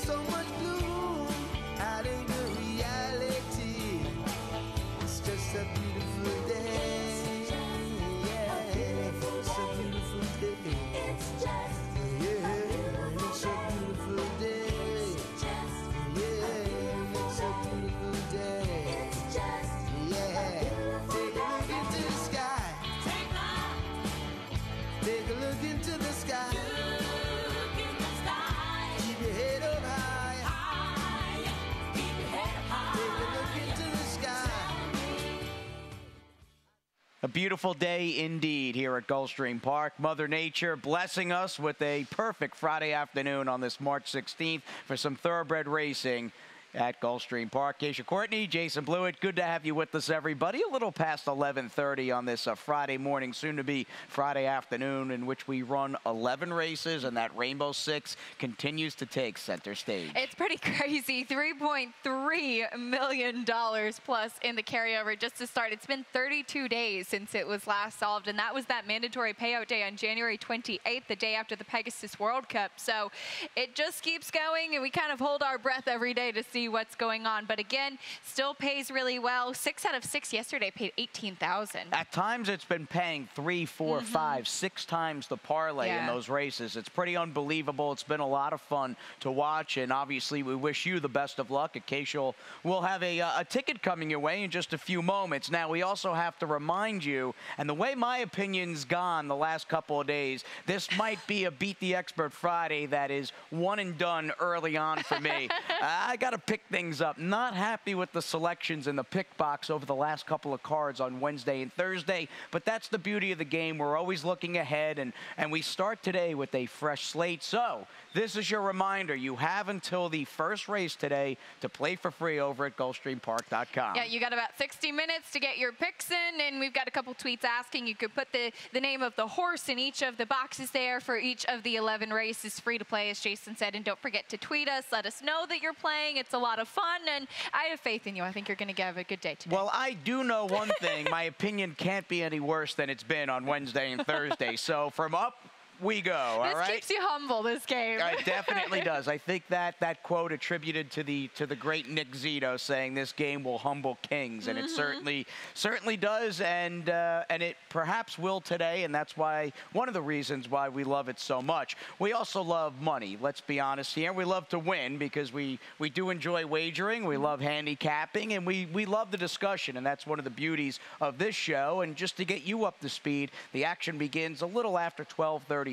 so much gloom hiding the reality. It's just a beautiful day. Yeah, it's a beautiful day. It's just yeah, it's a beautiful day. Yeah, it's a beautiful day. It's just yeah. Take a look into the sky. Take a look into the sky. Look in the sky. Keep your head up high. High. Keep your head up high. Take a look into the sky. A beautiful day indeed here at Gulfstream Park. Mother Nature blessing us with a perfect Friday afternoon on this March 16th for some thoroughbred racing at Gulfstream Park. Keisha Courtney, Jason Blewett, good to have you with us, everybody. A little past 11:30 on this Friday morning, soon to be Friday afternoon, in which we run 11 races, and that Rainbow Six continues to take center stage. It's pretty crazy. $3.3 million plus in the carryover just to start. It's been 32 days since it was last solved, and that was that mandatory payout day on January 28th, the day after the Pegasus World Cup. So it just keeps going, and we kind of hold our breath every day to see what's going on. But again, still pays really well. 6 out of 6 yesterday paid $18,000. At times it's been paying 3, 4, 5, 6 times the parlay in those races. It's pretty unbelievable. It's been a lot of fun to watch, and obviously we wish you the best of luck. Acacia will have a ticket coming your way in just a few moments. Now, we also have to remind you, and the way my opinion's gone the last couple of days, this might be a Beat the Expert Friday that is one and done early on for me. I got to pick things up. Not happy with the selections in the pick box over the last couple of cards on Wednesday and Thursday, but that's the beauty of the game. We're always looking ahead, and we start today with a fresh slate. So this is your reminder. You have until the first race today to play for free over at GulfstreamPark.com. Yeah, you got about 60 minutes to get your picks in, and we've got a couple tweets asking. You could put the name of the horse in each of the boxes there for each of the 11 races. Free to play, as Jason said, and don't forget to tweet us. Let us know that you're playing. It's a lot of fun, and I have faith in you. I think you're going to have a good day today. Well, I do know one thing. My opinion can't be any worse than it's been on Wednesday and Thursday. So from up we go, all right? This keeps you humble, this game. It definitely does. I think that quote attributed to the great Nick Zito saying this game will humble kings, and it certainly does, and it perhaps will today, and that's why one of the reasons why we love it so much. We also love money. Let's be honest here. We love to win because we do enjoy wagering. We love handicapping, and we love the discussion, and that's one of the beauties of this show. And just to get you up to speed, the action begins a little after 12:35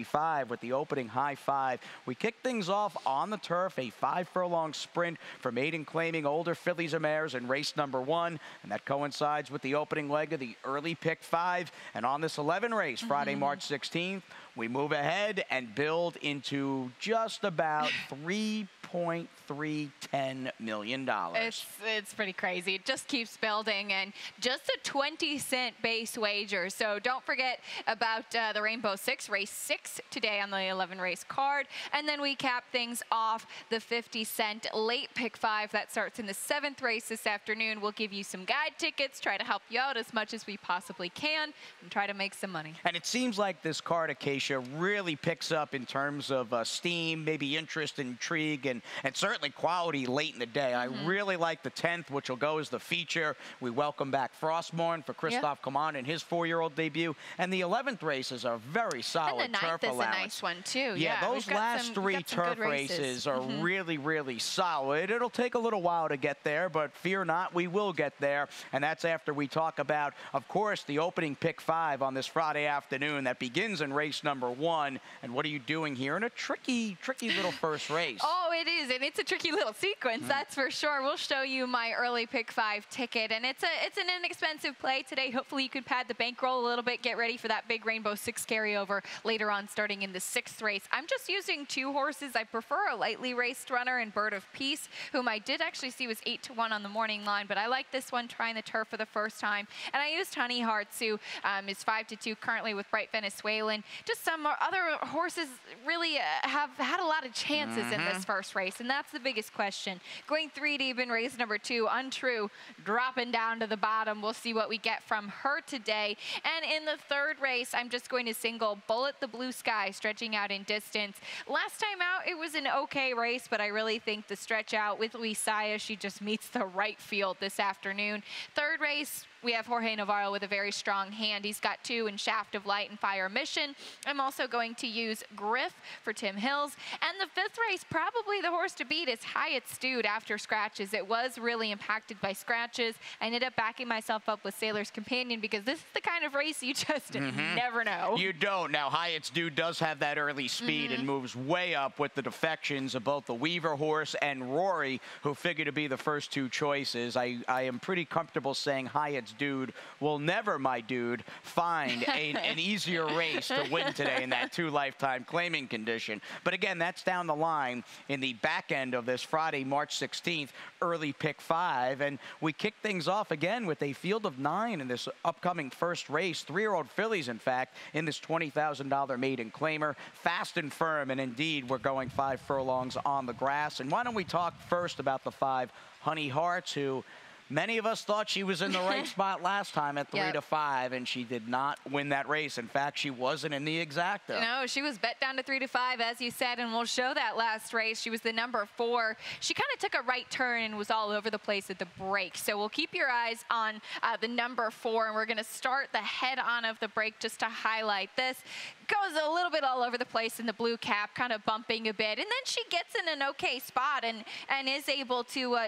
with the opening high five. We kick things off on the turf, a 5-furlong sprint for maiden claiming older fillies and mares in race number 1, and that coincides with the opening leg of the early pick 5. And on this 11 race, Friday, March 16th, we move ahead and build into just about $3.310 million. It's pretty crazy. It just keeps building, and just a 20-cent base wager. So don't forget about the Rainbow Six, race 6 today on the 11 race card. And then we cap things off the 50-cent late pick 5 that starts in the 7th race this afternoon. We'll give you some guide tickets, try to help you out as much as we possibly can, and try to make some money. And it seems like this card, Acacia, really picks up in terms of steam, maybe interest, intrigue, and certainly quality late in the day. I really like the 10th, which will go as the feature. We welcome back Frostmorn for Christoph Command in his 4-year-old debut. And the 11th race is a very solid and the turf 9th is allowance. a nice one, too. Yeah, those last 3 turf races are really, really solid. It'll take a little while to get there, but fear not, we will get there. And that's after we talk about, of course, the opening pick 5 on this Friday afternoon that begins in race number 1. And what are you doing here in a tricky little first race? Oh, it is, and it's a tricky little sequence, that's for sure. We'll show you my early pick 5 ticket, and it's an inexpensive play today. Hopefully you could pad the bankroll a little bit, get ready for that big Rainbow Six carryover later on starting in the 6th race. I'm just using 2 horses. I prefer a lightly raced runner in Bird of Peace, whom I did actually see was 8-1 on the morning line, but I like this one trying the turf for the first time. And I used Honey Hearts, who is 5-2 currently with Bright Venezuelan. Just some other horses really have had a lot of chances in this first race, and that's the biggest question. Going 3 deep in race number 2, Untrue, dropping down to the bottom. We'll see what we get from her today. And in the third race, I'm just going to single Bullet the Blue Sky, stretching out in distance. Last time out, it was an okay race, but I really think the stretch out with Luisaya, she just meets the right field this afternoon. Third race, we have Jorge Navarro with a very strong hand. He's got 2 in Shaft of Light and Fire Mission. I'm also going to use Griff for Tim Hills. And the 5th race, probably the horse to beat, is Hyatt's Dude after scratches. It was really impacted by scratches. I ended up backing myself up with Sailor's Companion because this is the kind of race you just never know. You don't. Now, Hyatt's Dude does have that early speed and moves way up with the defections of both the Weaver horse and Rory, who figure to be the first 2 choices. I am pretty comfortable saying Hyatt's Dude will never, my dude, find an easier race to win today in that 2 lifetime claiming condition. But again, that's down the line in the back end of this Friday, March 16th, early pick 5. And we kick things off again with a field of 9 in this upcoming first race. 3-year-old fillies, in fact, in this $20,000 maiden claimer. Fast and firm, and indeed, we're going 5 furlongs on the grass. And why don't we talk first about the 5 Honey Hearts, who many of us thought she was in the right spot last time at 3 to 5, and she did not win that race. In fact, she wasn't in the exacta. No, she was bet down to 3 to 5, as you said, and we'll show that last race. She was the number 4. She kind of took a right turn and was all over the place at the break. So we'll keep your eyes on the number 4, and we're going to start the head-on of the break just to highlight this. Goes a little bit all over the place in the blue cap, kind of bumping a bit, and then she gets in an okay spot and is able to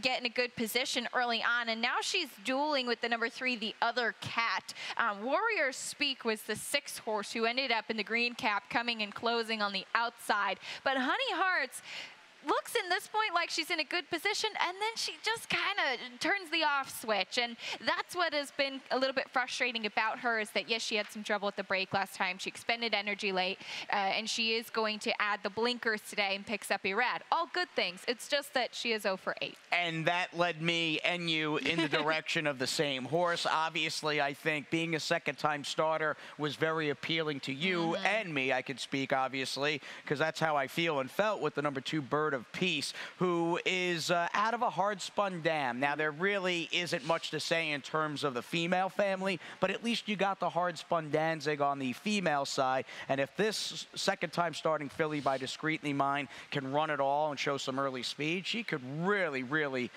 get in a good position early on, and now she's dueling with the number 3, the Other Cat. Warrior Speak was the 6th horse who ended up in the green cap, coming and closing on the outside. But Honey Hearts looks in this point like she's in a good position, and then she just kind of turns the off switch, and that's what has been a little bit frustrating about her, is that yes, she had some trouble at the break last time. She expended energy late, and she is going to add the blinkers today and picks up a red. All good things. It's just that she is 0 for 8. And that led me and you in the direction of the same horse. Obviously, I think being a second-time starter was very appealing to you and me. I could speak, obviously, because that's how I feel and felt with the number 2, Bird of Peace, who is out of a hard-spun dam. Now, there really isn't much to say in terms of the female family, but at least you got the hard-spun Danzig on the female side. And if this second-time starting filly by Discreetly Mine can run it all and show some early speed, she could really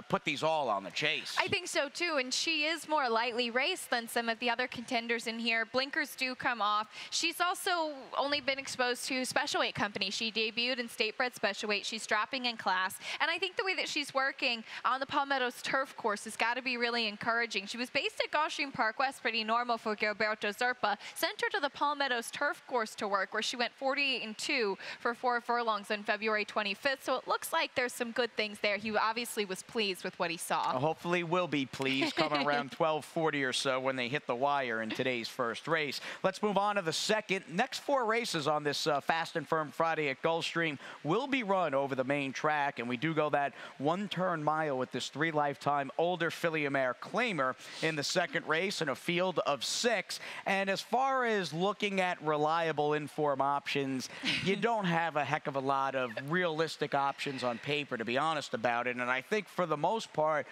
put these all on the chase. I think so too, and she is more lightly raced than some of the other contenders in here. Blinkers do come off. She's also only been exposed to special weight company. She debuted in state bred special weight. She's dropping in class, and I think the way that she's working on the Palmetto's turf course has got to be really encouraging. She was based at Gulfstream Park West, pretty normal for Gilberto Zerpa. Sent her to the Palmetto's turf course to work, where she went 48-2 for 4 furlongs on February 25th. So it looks like there's some good things there. He obviously was pleased with what he saw. Hopefully will be pleased coming around 12:40 or so when they hit the wire in today's first race. Let's move on to the second. Next 4 races on this Fast and Firm Friday at Gulfstream will be run over the main track, and we do go that 1-turn mile with this 3 lifetime older filly mare claimer in the second race in a field of 6. And as far as looking at reliable inform options, you don't have a heck of a lot of realistic options on paper, to be honest about it. And I think for the most part,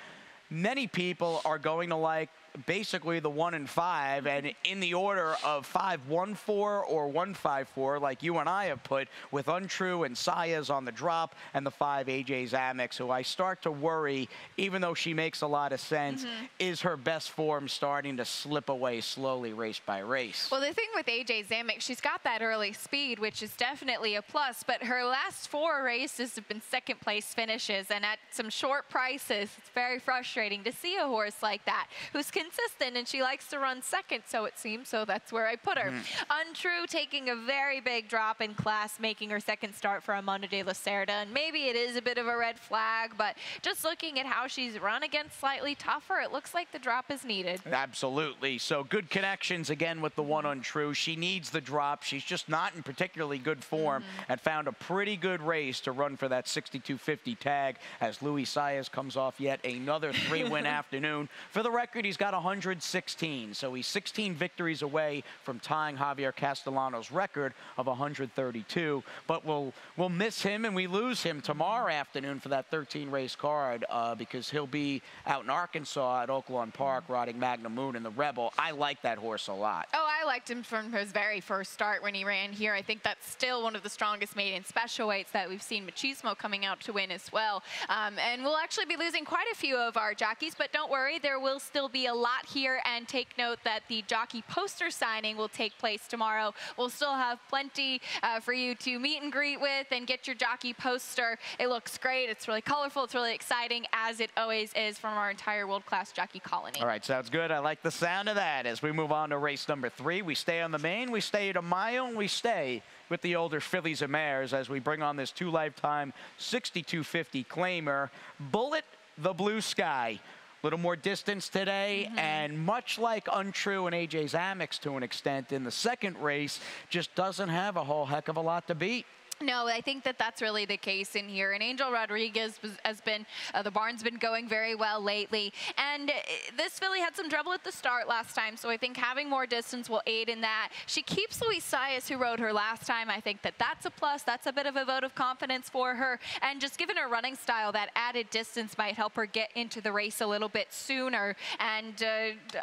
many people are going to like basically the 1 and 5, and in the order of 5-1-4 or 1-5-4, like you and I have put, with Untrue and Saya's on the drop, and the 5 AJ Zamex, who I start to worry, even though she makes a lot of sense, is her best form starting to slip away slowly race by race. Well, the thing with AJ Zamex, she's got that early speed, which is definitely a plus, but her last 4 races have been second place finishes, and at some short prices, it's very frustrating to see a horse like that, who's consistent, and she likes to run second, so it seems, so that's where I put her. Untrue taking a very big drop in class, making her second start for Amanda de la Cerda, and maybe it is a bit of a red flag, but just looking at how she's run against slightly tougher, it looks like the drop is needed. Absolutely. So good connections again with the 1 Untrue. She needs the drop. She's just not in particularly good form, and found a pretty good race to run for that 62.50 tag as Luis Saez comes off yet another 3-win afternoon. For the record, he's got at 116. So he's 16 victories away from tying Javier Castellano's record of 132. But we'll miss him, and we lose him tomorrow afternoon for that 13-race card because he'll be out in Arkansas at Oaklawn Park riding Magnum Moon in the Rebel. I like that horse a lot. Oh, I liked him from his very first start when he ran here. I think that's still one of the strongest maiden special weights that we've seen Machismo coming out to win as well. And we'll actually be losing quite a few of our jockeys, but don't worry, there will still be a lot here. And take note that the jockey poster signing will take place tomorrow. We'll still have plenty for you to meet and greet with and get your jockey poster. It looks great. It's really colorful. It's really exciting, as it always is from our entire world-class jockey colony. All right, sounds good. I like the sound of that. As we move on to race number 3, we stay on the main, we stay at a mile, and we stay with the older fillies and mares as we bring on this 2-lifetime 6250 claimer, Bullet the Blue Sky. Little more distance today, and much like Untrue and AJ's Amex to an extent in the second race, just doesn't have a whole heck of a lot to beat. No, I think that that's really the case in here. And Angel Rodriguez has been, the barn's been going very well lately. And this filly had some trouble at the start last time, so I think having more distance will aid in that. She keeps Luis Saez, who rode her last time. I think that that's a plus. That's a bit of a vote of confidence for her. And just given her running style, that added distance might help her get into the race a little bit sooner. And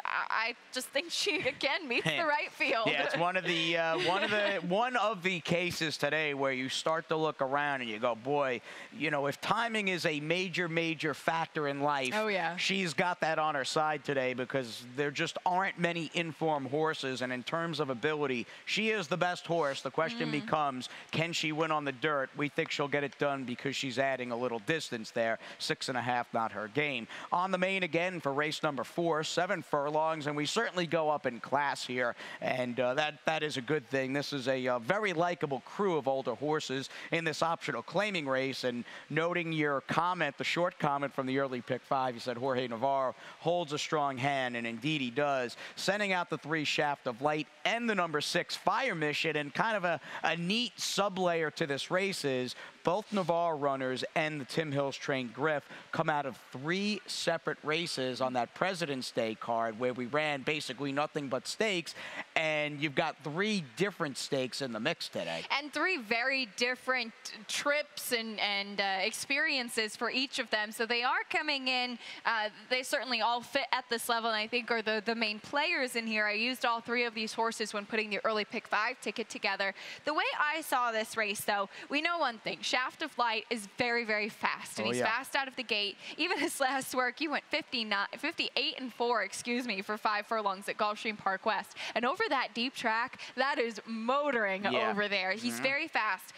I just think she, again, meets the right field. Yeah, it's one of the cases today where you start to look around and you go, boy, you know, if timing is a major factor in life, she's got that on her side today, because there just aren't many informed horses, and in terms of ability, she is the best horse. The question becomes, can she win on the dirt? We think she'll get it done because she's adding a little distance there. 6.5, not her game. On the main again for race number 4, 7 furlongs, and we certainly go up in class here, and that is a good thing. This is a very likable crew of older horses in this optional claiming race. And noting your comment, the short comment from the early pick 5, you said Jorge Navarro holds a strong hand, and indeed he does. Sending out the 3 Shaft of Light and the number 6 Fire Mission, and kind of a neat sub-layer to this race is both Navarro runners and the Tim Hills trained Griff come out of 3 separate races on that President's Day card where we ran basically nothing but stakes, and you've got 3 different stakes in the mix today. And 3 very different trips and experiences for each of them. So they are coming in, they certainly all fit at this level, and I think are the main players in here. I used all 3 of these horses when putting the early pick 5 ticket together. The way I saw this race, though, we know one thing. Shaft of Light is very fast, and he's fast out of the gate. Even his last work, he went 58 and 4, excuse me, for 5 furlongs at Gulfstream Park West. And over that deep track, that is motoring over there. He's very fast.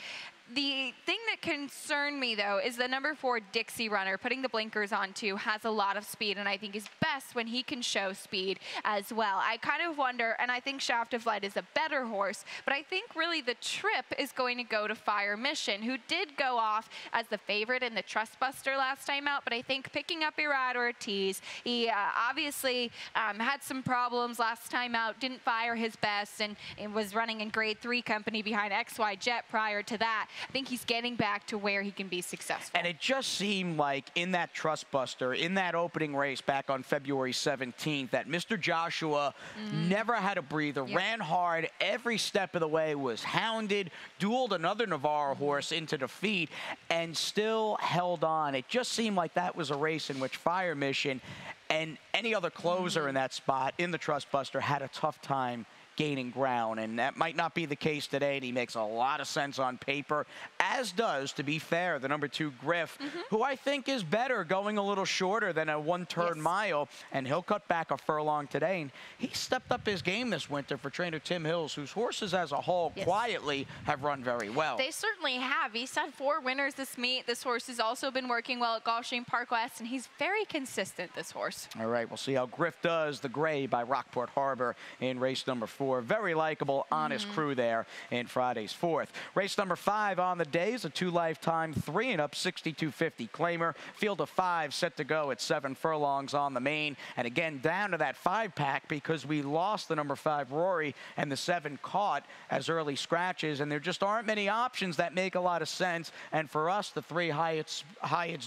The thing that concerned me, though, is the number 4 Dixie Runner, putting the blinkers on too, has a lot of speed, and I think is best when he can show speed as well. I kind of wonder, and I think Shaft of Light is a better horse, but I think really the trip is going to go to Fire Mission, who did go off as the favorite in the Trust Buster last time out, but I think picking up Irad Ortiz, he obviously had some problems last time out, didn't fire his best, and was running in grade 3 company behind XY Jet prior to that. I think he's getting back to where he can be successful. And it just seemed like in that Trust Buster, in that opening race back on February 17th, that Mr. Joshua never had a breather, ran hard, every step of the way was hounded, dueled another Navarro horse into defeat, and still held on. It just seemed like that was a race in which Fire Mission and any other closer in that spot in the Trust Buster had a tough time gaining ground, and that might not be the case today, and he makes a lot of sense on paper, as does, to be fair, the number 2 Griff, who I think is better going a little shorter than a 1/3 mile, and he'll cut back a furlong today. And he stepped up his game this winter for trainer Tim Hills, whose horses as a whole quietly have run very well. They certainly have. He's had 4 winners this meet. This horse has also been working well at Gulfstream Park West, and he's very consistent, this horse. All right, we'll see how Griff does, the gray by Rockport Harbor in race number 4. 4. Very likable, honest crew there in Friday's 4th. Race number 5 on the day is a 2 lifetime 3 and up 6250 claimer. Field of 5 set to go at 7 furlongs on the main. And again, down to that 5-pack because we lost the number 5 Rory and the 7 Caught as early scratches. And there just aren't many options that make a lot of sense. And for us, the 3 Hyatt's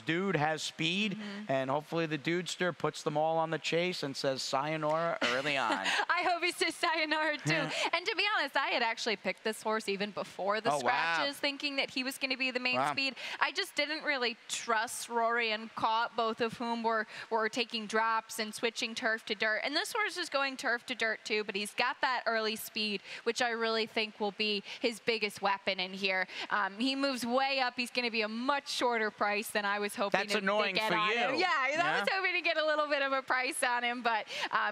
Dude has speed. And hopefully the Dudester puts them all on the chase and says sayonara early on. I hope he says sayonara too. And to be honest, I had actually picked this horse even before the scratches, thinking that he was going to be the main speed. I just didn't really trust Rory and Caught, both of whom were taking drops and switching turf to dirt. And this horse is going turf to dirt too, but he's got that early speed, which I really think will be his biggest weapon in here. He moves way up. He's going to be a much shorter price than I was hoping to get on him. Yeah, I was hoping to get a little bit of a price on him, but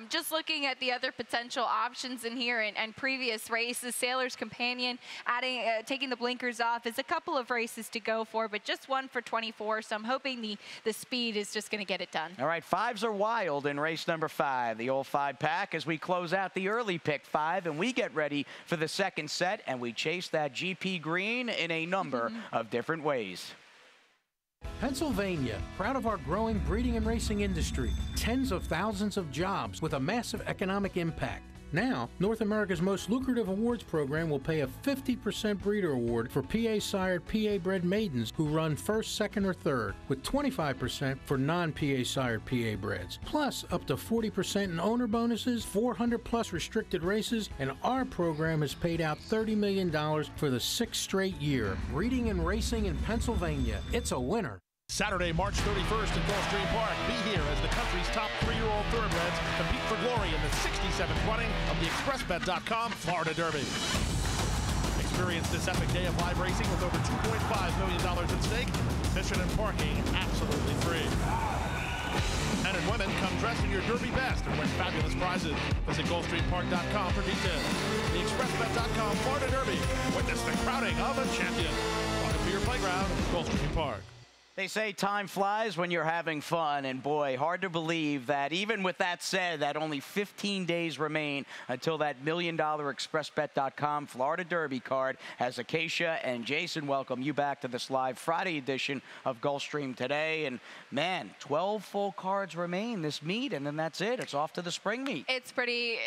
just looking at the other potential options in here and previous races, Sailor's Companion, taking the blinkers off is a couple of races to go for, but just one for 24, so I'm hoping the speed is just going to get it done. All right, 5s are wild in race number 5, the old 5-pack, as we close out the early pick 5, and we get ready for the second set, and we chase that GP green in a number of different ways. Pennsylvania, proud of our growing breeding and racing industry. Tens of thousands of jobs with a massive economic impact. Now, North America's most lucrative awards program will pay a 50% breeder award for PA-sired, PA-bred maidens who run first, second, or third, with 25% for non-PA-sired PA-breds. Plus, up to 40% in owner bonuses, 400-plus restricted races, and our program has paid out $30 million for the 6th straight year. Breeding and racing in Pennsylvania. It's a winner. Saturday, March 31st at Gulfstream Park. Be here as the country's top 3-year-old thoroughbreds compete for glory in the 67th running of the ExpressBet.com Florida Derby. Experience this epic day of live racing with over $2.5 million at stake. Admission and parking absolutely free. Men and women, come dressed in your Derby best and win fabulous prizes. Visit GulfstreamPark.com for details. The ExpressBet.com Florida Derby. Witness the crowning of a champion. Welcome to your playground, Gulfstream Park. They say time flies when you're having fun, and boy, hard to believe that even with that said, that only 15 days remain until that $1 million ExpressBet.com Florida Derby card. As Acacia and Jason welcome you back to this live Friday edition of Gulfstream today. And man, 12 full cards remain this meet, and then that's it. It's off to the spring meet. It's pretty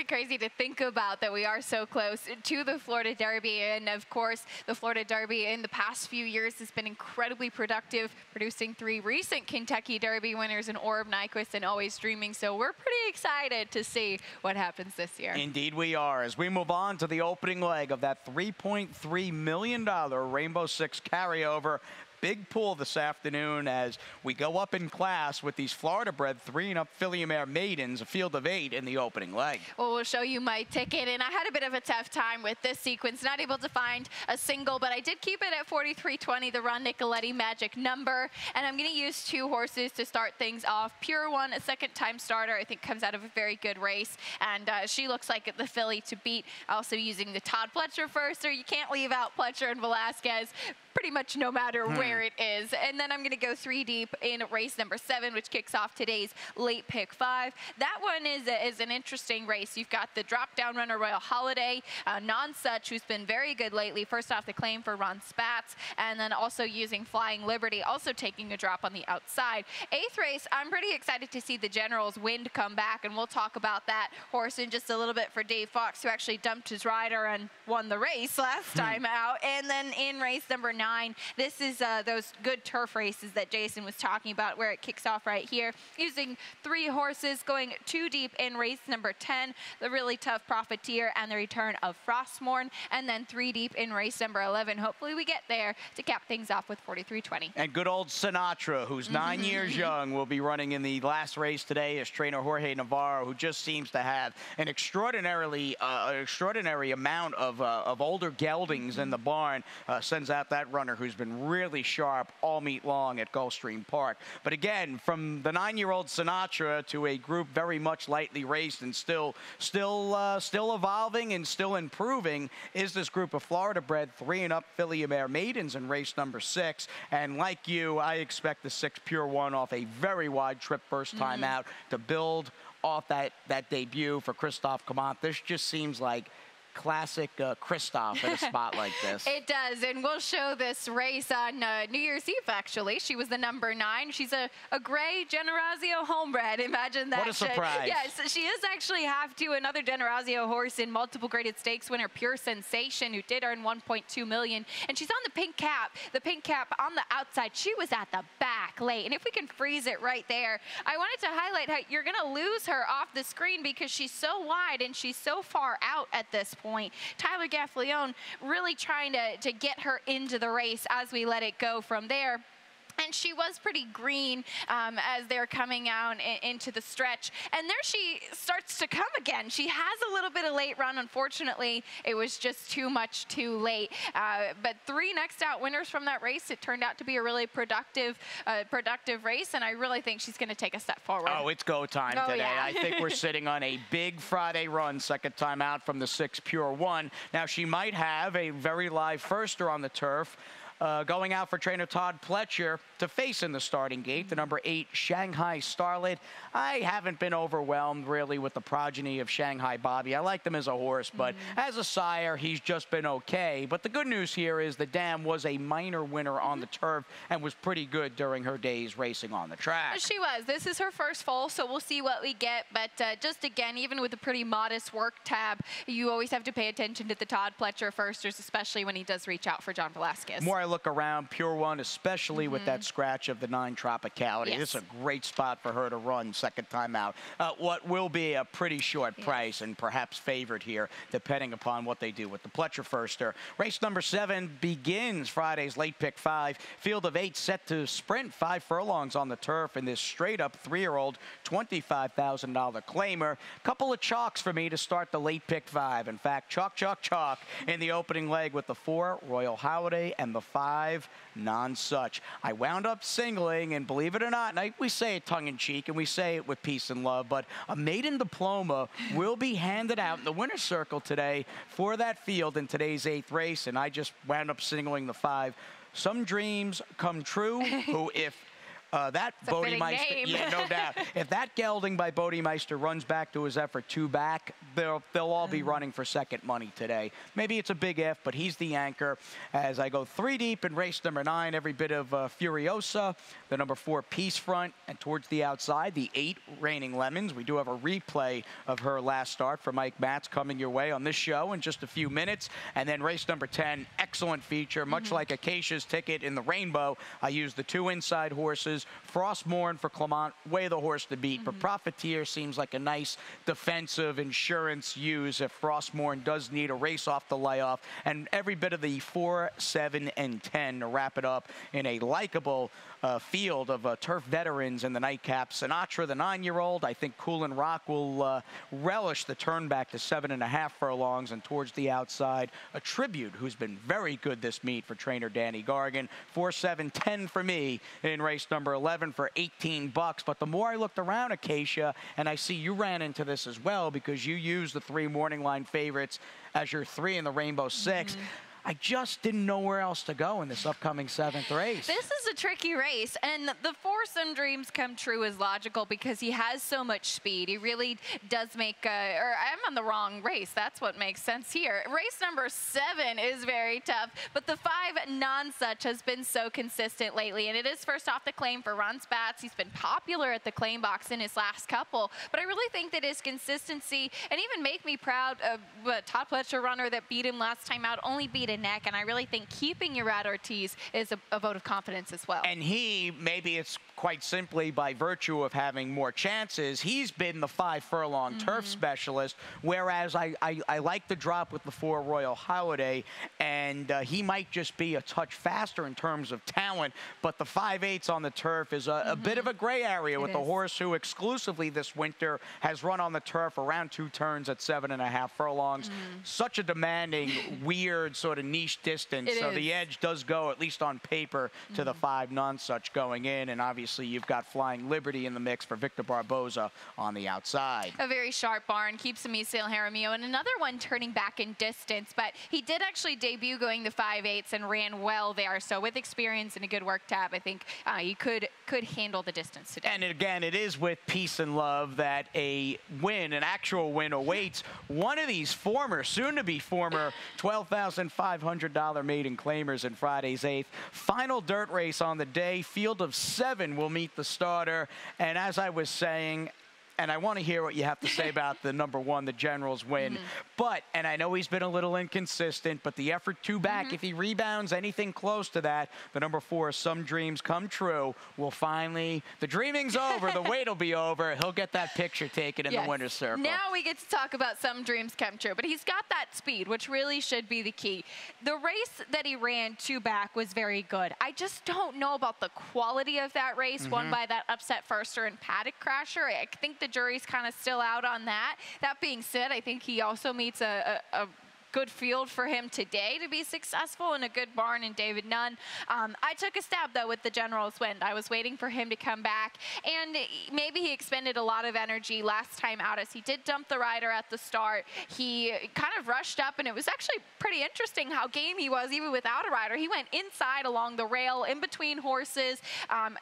crazy to think about that we are so close to the Florida Derby. And of course, the Florida Derby in the past few years has been incredibly productive, producing 3 recent Kentucky Derby winners in Orb, Nyquist, and Always Dreaming. So we're pretty excited to see what happens this year. Indeed we are. As we move on to the opening leg of that $3.3 million Rainbow Six carryover. Big pool this afternoon as we go up in class with these Florida-bred 3 and up filly mare maidens, a field of 8 in the opening leg. Well, we'll show you my ticket, and I had a bit of a tough time with this sequence. Not able to find a single, but I did keep it at 43.20, the Ron Nicoletti magic number. And I'm going to use 2 horses to start things off. Pure One, a second-time starter, I think comes out of a very good race, and she looks like the filly to beat. Also using the Todd Pletcher first, so you can't leave out Pletcher and Velasquez pretty much no matter where it is. And then I'm going to go 3 deep in race number 7, which kicks off today's late pick 5. That one is an interesting race. You've got the drop-down runner Royal Holiday, Non-Such, who's been very good lately. First off the claim for Ron Spatz, and then also using Flying Liberty, also taking a drop on the outside. 8th race, I'm pretty excited to see the General's Wind come back, and we'll talk about that horse in just a little bit for Dave Fox, who actually dumped his rider and won the race last time out. And then in race number 9, this is those good turf races that Jason was talking about, where it kicks off right here, using 3 horses, going 2 deep in race number 10, the really tough Profiteer and the return of Frostmourne, and then 3 deep in race number 11. Hopefully we get there to cap things off with 43.20. And good old Sinatra, who's 9 years young, will be running in the last race today as trainer Jorge Navarro, who just seems to have an extraordinary amount of older geldings in the barn, sends out that runner who's been really sharp all meet long at Gulfstream Park. But again, from the 9-year-old Sinatra to a group very much lightly raced and still evolving and still improving is this group of Florida-bred 3 and up filly mare maidens in race number 6. And like you, I expect the 6 Pure One off a very wide trip first time out to build off that debut for Christophe Clement. This just seems like classic Christophe at a spot like this. It does, and we'll show this race on New Year's Eve, actually. She was the number 9. She's a gray Generazio homebred. Imagine that. What a surprise. Yes, she is actually half to another Generazio horse in multiple graded stakes winner, Pure Sensation, who did earn $1.2 million. And she's on the pink cap on the outside. She was at the back late. And if we can freeze it right there, I wanted to highlight how you're going to lose her off the screen because she's so wide and she's so far out at this point. Tyler Gaffalione really trying to get her into the race as we let it go from there. And she was pretty green as they're coming out into the stretch. And there she starts to come again. She has a little bit of late run. Unfortunately, it was just too much too late. But 3 next out winners from that race. It turned out to be a really productive race. And I really think she's going to take a step forward. Oh, it's go time today. Yeah. I think we're sitting on a big Friday run, second time out from the 6 Pure 1. Now, she might have a very live firster on the turf. Going out for trainer Todd Pletcher to face in the starting gate, the number 8 Shanghai Starlet. I haven't been overwhelmed really with the progeny of Shanghai Bobby. I like them as a horse, but as a sire, he's just been okay. But the good news here is the dam was a minor winner on the turf and was pretty good during her days racing on the track. She was. This is her first foal, so we'll see what we get. But just again, even with a pretty modest work tab, you always have to pay attention to the Todd Pletcher firsters, especially when he does reach out for John Velasquez. More I look around, Pure 1, especially with that scratch of the 9 Tropicality. Yes. This is a great spot for her to run second time out. What will be a pretty short price and perhaps favored here, depending upon what they do with the Pletcher firster. Race number 7 begins Friday's late pick 5. Field of 8 set to sprint 5 furlongs on the turf in this straight-up 3-year-old $25,000 claimer. Couple of chalks for me to start the late pick 5. In fact, chalk, chalk, chalk in the opening leg with the 4 Royal Holiday and the 5 Non-Such. I wound up singling, and believe it or not, and we say it tongue-in-cheek and we say it with peace and love, but a maiden diploma will be handed out in the winner's circle today for that field in today's 8th race, and I just wound up singling the 5. Some dreams come true, who if that Bodemeister, yeah, no doubt. If that gelding by Bodemeister runs back to his effort 2 back, they'll all be running for second money today. Maybe it's a big if, but he's the anchor. As I go 3 deep in race number 9, every bit of Furiosa, the number 4 Peace Front, and towards the outside, the 8 Reigning Lemons. We do have a replay of her last start for Mike Matz coming your way on this show in just a few minutes. And then race number 10, excellent feature, much like Acacia's ticket in the Rainbow. I used the 2 inside horses. Frostmorn for Clement, way the horse to beat, but Profiteer seems like a nice defensive insurance use if Frostmorn does need a race off the layoff, and every bit of the 4, 7, and 10 to wrap it up in a likable field of turf veterans in the nightcap. Sinatra, the 9-year-old, I think Coolin Rock will relish the turn back to 7.5 furlongs, and towards the outside, a Tribute, who's been very good this meet for trainer Danny Gargan. 4, 7, 10 for me in race number 11 for $18. But the more I looked around, Acacia, and I see you ran into this as well because you used the 3 morning line favorites as your 3 in the Rainbow 6. I just didn't know where else to go in this upcoming 7th race. This is a tricky race, and the 4 Some Dreams Come True is logical because he has so much speed. He really does make, or I'm on the wrong race. That's what makes sense here. Race number 7 is very tough, but the 5 Non-Such has been so consistent lately, and it is first off the claim for Ron Spatz. He's been popular at the claim box in his last couple, but I really think that his consistency, and even make me proud of Todd Pletcher runner that beat him last time out, only beat a neck, and I really think keeping Urad Ortiz is a vote of confidence as well. And maybe it's quite simply by virtue of having more chances, he's been the 5 furlong turf specialist, whereas I like the drop with the 4 Royal Holiday, and he might just be a touch faster in terms of talent, but the 5/8 on the turf is a bit of a gray area with the horse who exclusively this winter has run on the turf around 2 turns at 7.5 furlongs. Such a demanding, weird sort of niche distance. It So is. the edge does go, at least on paper, to the 5 nonsuch going in. And obviously you've got Flying Liberty in the mix for Victor Barboza on the outside. A very sharp barn, keeps Amicio Jaramillo, and another one turning back in distance, but he did actually debut going the 5/8 and ran well there. So with experience and a good work tab, I think he could handle the distance today. And again, it is with peace and love that a win, an actual win, awaits one of these soon-to-be former $12,500 maiden claimers in Friday's 8th. Final dirt race on the day. Field of 7 will meet the starter. And as I was saying, and I want to hear what you have to say about the number 1, the Generals win. But, and I know he's been a little inconsistent, but the effort 2 back, if he rebounds anything close to that, the number 4, Some Dreams Come True, will finally, the dreaming's over, the wait will be over. He'll get that picture taken in the winner's circle. Now we get to talk about Some Dreams Come True, but he's got that speed, which really should be the key. The race that he ran 2 back was very good. I just don't know about the quality of that race, won by that upset firster and paddock crasher. I think the jury's kind of still out on that. That being said, I think he also meets a good field for him today to be successful, and a good barn in David Nunn. I took a stab, though, with the Generals win. I was waiting for him to come back, and maybe he expended a lot of energy last time out as he did dump the rider at the start. He kind of rushed up, and it was actually pretty interesting how game he was, even without a rider. He went inside along the rail, in between horses.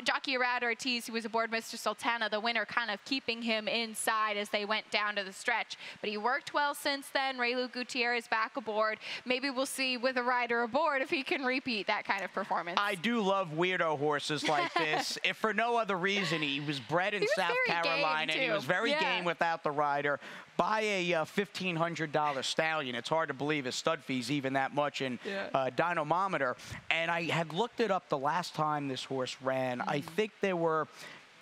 Jockey Arad Ortiz, who was aboard Mr. Sultana, the winner, kind of keeping him inside as they went down to the stretch. But he worked well since then. Raylu Gutierrez back aboard. Maybe we'll see with a rider aboard if he can repeat that kind of performance. I do love weirdo horses like this. If for no other reason, he was bred in South Carolina, and he was very game without the rider. Buy a $1,500 stallion. It's hard to believe his stud fee's even that much in dynamometer. And I had looked it up the last time this horse ran. I think there were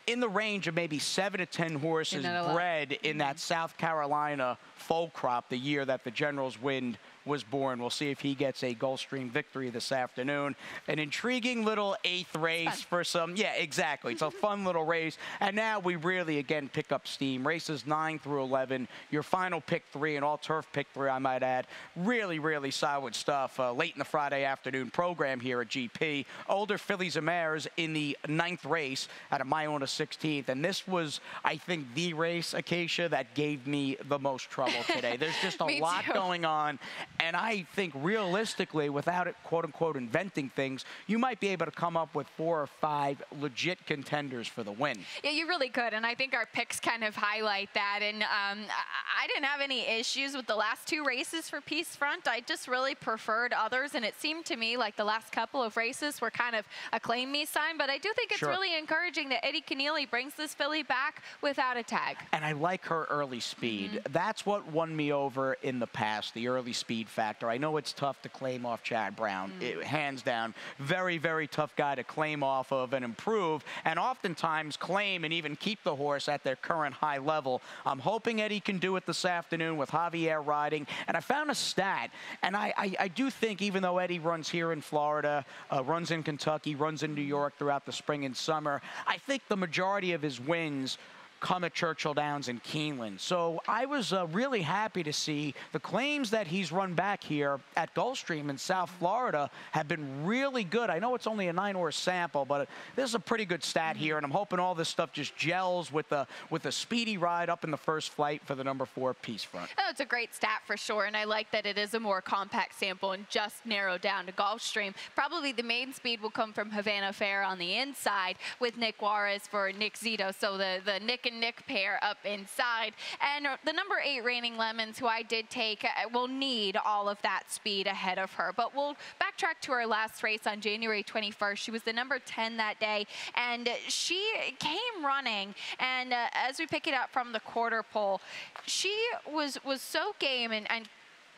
in the range of maybe 7 to 10 horses bred in that South Carolina foal crop the year that the Generals win was born. We'll see if he gets a Gulfstream victory this afternoon. An intriguing little 8th race for some, exactly. It's a fun little race. And now we really, again, pick up steam. Races 9 through 11. Your final pick 3, and all turf pick 3, I might add. Really, really solid stuff late in the Friday afternoon program here at GP. Older fillies and mares in the 9th race out of my own 16th. And this was, I think, the race, Acacia, that gave me the most trouble today. There's just a lot going on. And I think realistically, without it, quote unquote, inventing things, you might be able to come up with 4 or 5 legit contenders for the win. Yeah, you really could. And I think our picks kind of highlight that. And I didn't have any issues with the last 2 races for Peace Front. I just really preferred others. And it seemed to me like the last couple of races were kind of a claim me sign. But I do think it's really encouraging that Eddie Keneally brings this filly back without a tag. And I like her early speed. That's what won me over in the past, the early speed factor. I know it's tough to claim off Chad Brown. Hands down, very, very tough guy to claim off of and improve, and oftentimes claim and even keep the horse at their current high level. I'm hoping Eddie can do it this afternoon with Javier riding. And I found a stat, and I do think, even though Eddie runs here in Florida, runs in Kentucky, runs in New York throughout the spring and summer, I think the majority of his wins come at Churchill Downs and Keeneland. So I was really happy to see the claims that he's run back here at Gulfstream in South Florida have been really good. I know it's only a 9-horse sample, but this is a pretty good stat here, and I'm hoping all this stuff just gels with a speedy ride up in the first flight for the number 4 Peace Front. Oh, it's a great stat for sure, and I like that it is a more compact sample and just narrowed down to Gulfstream. Probably the main speed will come from Havana Fair on the inside with Nick Juarez for Nick Zito, so the Nick and Nick pair up inside. And the number 8 Reigning Lemons, who I did take, will need all of that speed ahead of her. But we'll backtrack to her last race on January 21st. She was the number 10 that day, and she came running. And as we pick it up from the quarter pole, she was so game and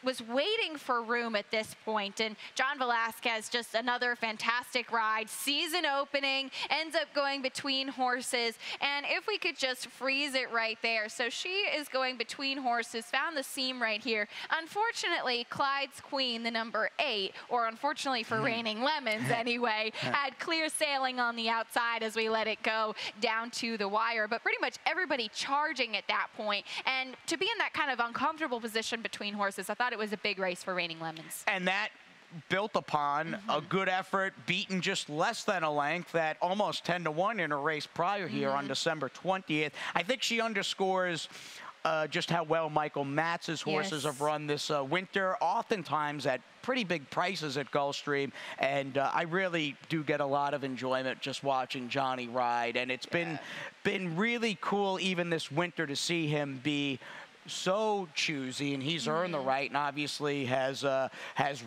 was waiting for room at this point. And John Velasquez, just another fantastic ride. Season opening, ends up going between horses. And if we could just freeze it right there. So she is going between horses, found the seam right here. Unfortunately, Clyde's Queen, the number 8, or unfortunately for Reigning Lemons anyway, had clear sailing on the outside as we let it go down to the wire. But pretty much everybody charging at that point. And to be in that kind of uncomfortable position between horses, I thought it was a big race for Reigning Lemons. And that built upon a good effort, beaten just less than a length at almost 10-1 in a race prior here on December 20th. I think she underscores just how well Michael Matz's horses have run this winter, oftentimes at pretty big prices at Gulfstream, and I really do get a lot of enjoyment just watching Johnny ride, and it's been really cool even this winter to see him be so choosy, and he's earned the right, and obviously has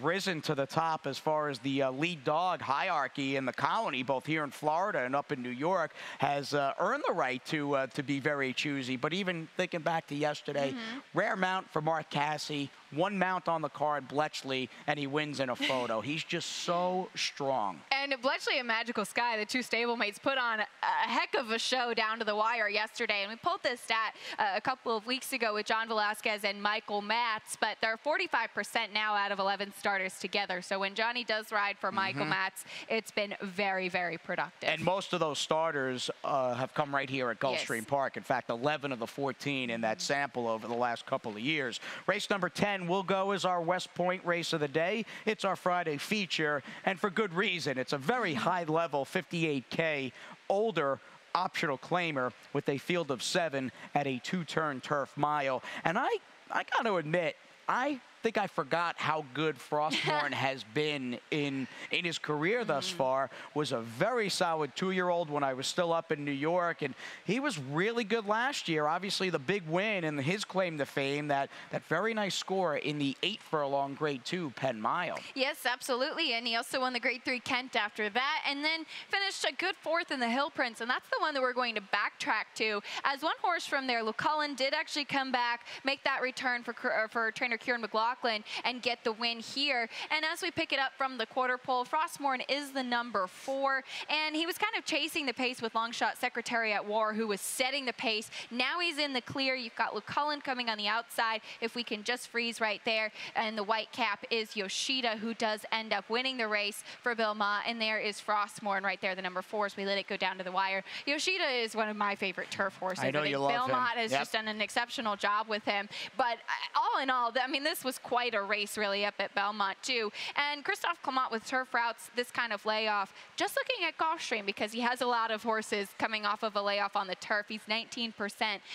risen to the top as far as the lead dog hierarchy in the colony, both here in Florida and up in New York, has earned the right to be very choosy. But even thinking back to yesterday, rare mount for Mark Cassie, one mount on the card, Bletchley, and he wins in a photo. He's just so strong. And Bletchley and Magical Sky, the two stablemates, put on a heck of a show down to the wire yesterday. And we pulled this stat a couple of weeks ago with John Velasquez and Michael Matz, but they're 45% now out of 11 starters together. So when Johnny does ride for Michael Matz, it's been very, very productive. And most of those starters have come right here at Gulfstream Park. In fact, 11 of the 14 in that sample over the last couple of years. Race number 10 will go as our West Point race of the day. It's our Friday feature, and for good reason. It's a very high-level 58K older optional claimer with a field of 7 at a 2-turn turf mile. And I got to admit, I think I forgot how good Frostmorn has been in his career thus far. Was a very solid 2-year-old when I was still up in New York, and he was really good last year. Obviously, the big win and his claim to fame, that very nice score in the 8-furlong Grade 2 Penn Mile. Yes, absolutely, and he also won the Grade 3 Kent after that, and then finished a good 4th in the Hill Prince, and that's the one that we're going to backtrack to. As one horse from there, Lucullen, did actually come back, make that return for trainer Kieran McLaughlin, and get the win here. And as we pick it up from the quarter pole, Frostmorn is the number 4, and he was kind of chasing the pace with Longshot Secretary at War, who was setting the pace. Now he's in the clear. You've got Lucullen coming on the outside, if we can just freeze right there, and the white cap is Yoshida, who does end up winning the race for Belmont, and there is Frostmorn right there, the number 4, as we let it go down to the wire. Yoshida is one of my favorite turf horses. I know you love him. Belmont has just done an exceptional job with him, but all in all, I mean, this was quite a race really up at Belmont too. And Christophe Clement with turf routes, this kind of layoff, just looking at Gulfstream, because he has a lot of horses coming off of a layoff on the turf. He's 19%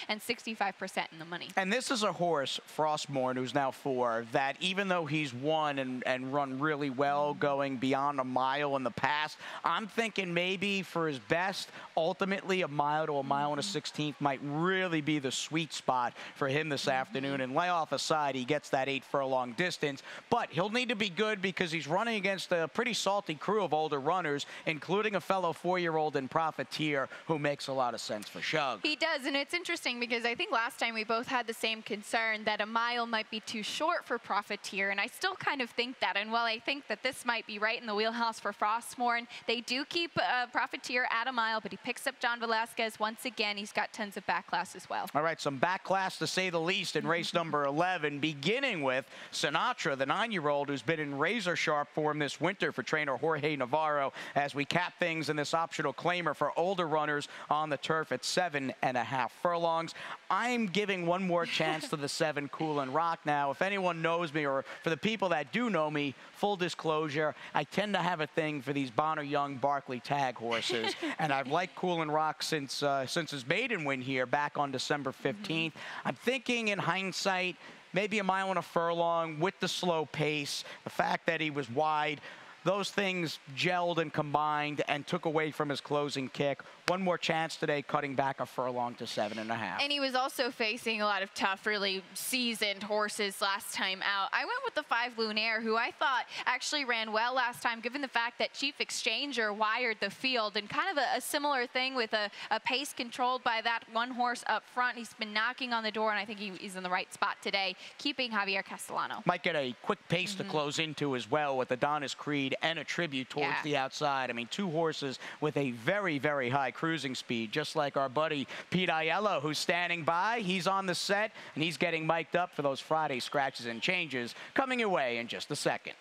and 65% in the money. And this is a horse, Frostmorn, who's now 4, that even though he's won and run really well going beyond a mile in the past, I'm thinking maybe for his best, ultimately a mile to a mile and a 16th might really be the sweet spot for him this afternoon. And layoff aside, he gets that 8-furlong distance, but he'll need to be good because he's running against a pretty salty crew of older runners, including a fellow 4-year-old in Profiteer, who makes a lot of sense for Shug. He does, and it's interesting because I think last time we both had the same concern that a mile might be too short for Profiteer, and I still kind of think that. And while I think that this might be right in the wheelhouse for Frostmorn, they do keep Profiteer at a mile, but he picks up John Velasquez once again. He's got tons of backclass as well. All right, some backclass to say the least in race number 11, beginning with Sinatra, the 9-year-old who's been in razor-sharp form this winter for trainer Jorge Navarro, as we cap things in this optional claimer for older runners on the turf at 7.5 furlongs. I'm giving one more chance to the 7 Cool and Rock now. If anyone knows me, or for the people that do know me, full disclosure, I tend to have a thing for these Bonner Young Barkley tag horses, and I've liked Cool and Rock since his maiden win here back on December 15th. I'm thinking in hindsight, maybe a mile and a furlong with the slow pace, the fact that he was wide, those things gelled and combined and took away from his closing kick. One more chance today, cutting back a furlong to 7.5. And he was also facing a lot of tough, really seasoned horses last time out. I went with the 5 Lunaire, who I thought actually ran well last time, given the fact that Chief Exchanger wired the field, and kind of a similar thing with a pace controlled by that one horse up front. He's been knocking on the door, and I think he's in the right spot today, keeping Javier Castellano. Might get a quick pace to close into as well with Adonis Creed and a tribute towards the outside. I mean, 2 horses with a very, very high cruising speed, just like our buddy Pete Aiello, who's standing by. He's on the set, and he's getting mic'd up for those Friday scratches and changes coming your way in just a second.